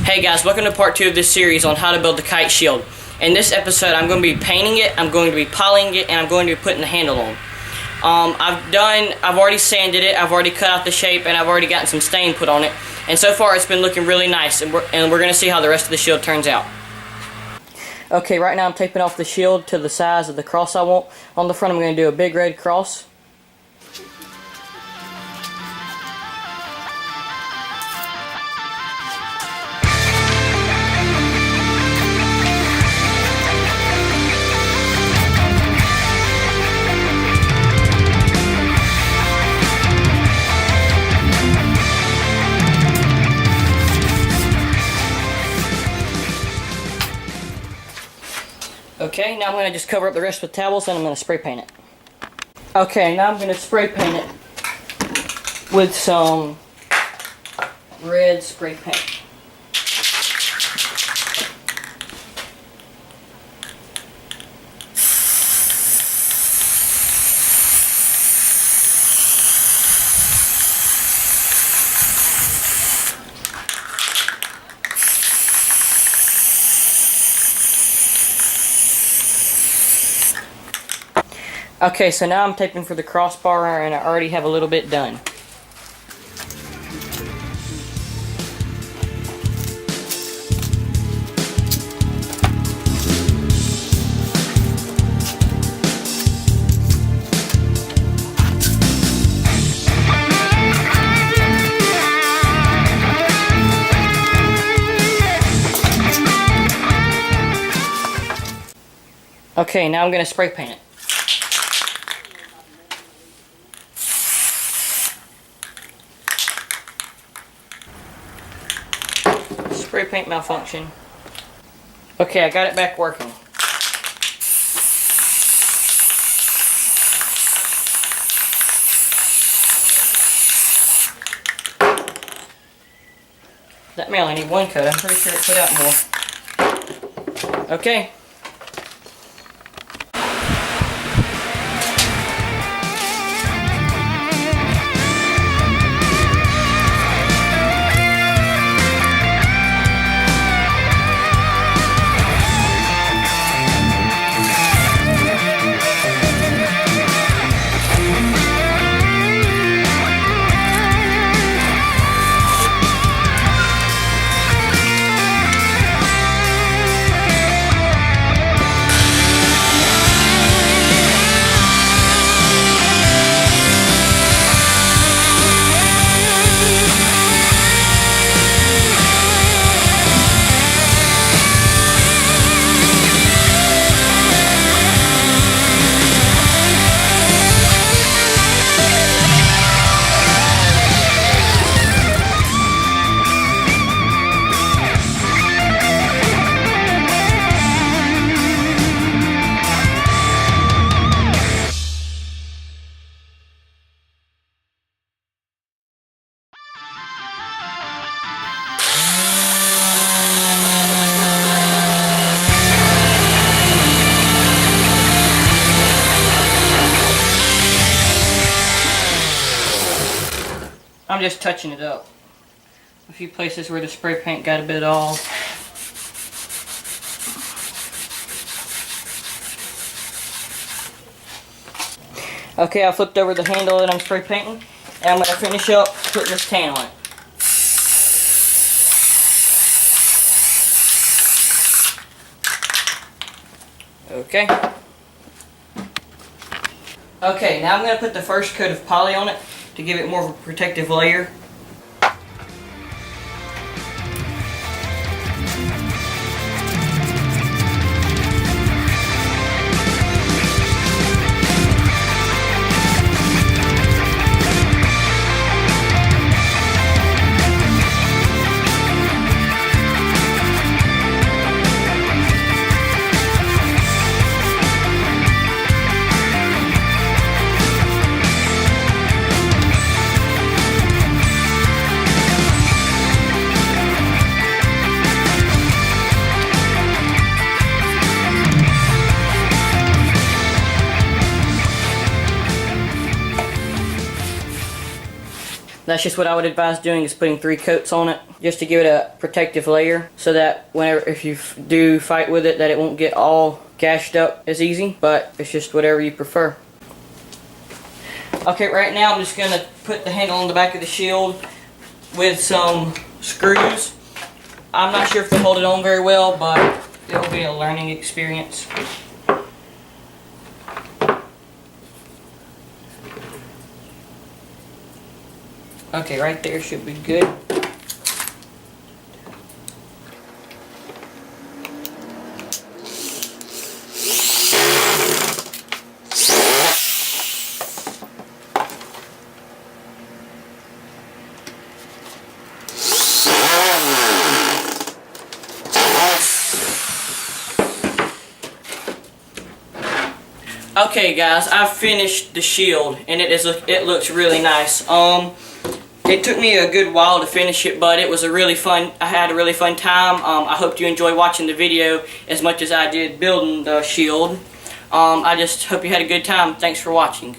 Hey guys, welcome to part 2 of this series on how to build the kite shield. In this episode, I'm going to be painting it, I'm going to be polying it, and I'm going to be putting the handle on. I've already sanded it, I've already cut out the shape, and I've already gotten some stain put on it. And so far, it's been looking really nice, and we're going to see how the rest of the shield turns out. Okay, right now I'm taping off the shield to the size of the cross I want. On the front, I'm going to do a big red cross. Okay, now I'm going to just cover up the rest with towels and I'm going to spray paint it. Okay, now I'm going to spray paint it with some red spray paint. Okay, so now I'm taping for the crossbar and I already have a little bit done. Okay, now I'm going to spray paint it. Spray paint malfunction. Okay, I got it back working. That may only need one coat. I'm pretty sure it put out more. Okay. I'm just touching it up. A few places where the spray paint got a bit off. Okay, I flipped over the handle that I'm spray painting, and I'm going to finish up putting this tan on it. Okay. Okay, now I'm going to put the first coat of poly on it to give it more of a protective layer. That's just what I would advise doing, is putting 3 coats on it just to give it a protective layer, so that whenever if you do fight with it, that it won't get all gashed up as easy. But it's just whatever you prefer. Okay, right now I'm just going to put the handle on the back of the shield with some screws. I'm not sure if they hold it on very well, but it'll be a learning experience. Okay, right there should be good. Okay guys, I've finished the shield and it looks really nice. It took me a good while to finish it, but it was I had a really fun time. I hope you enjoyed watching the video as much as I did building the shield. I just hope you had a good time. Thanks for watching.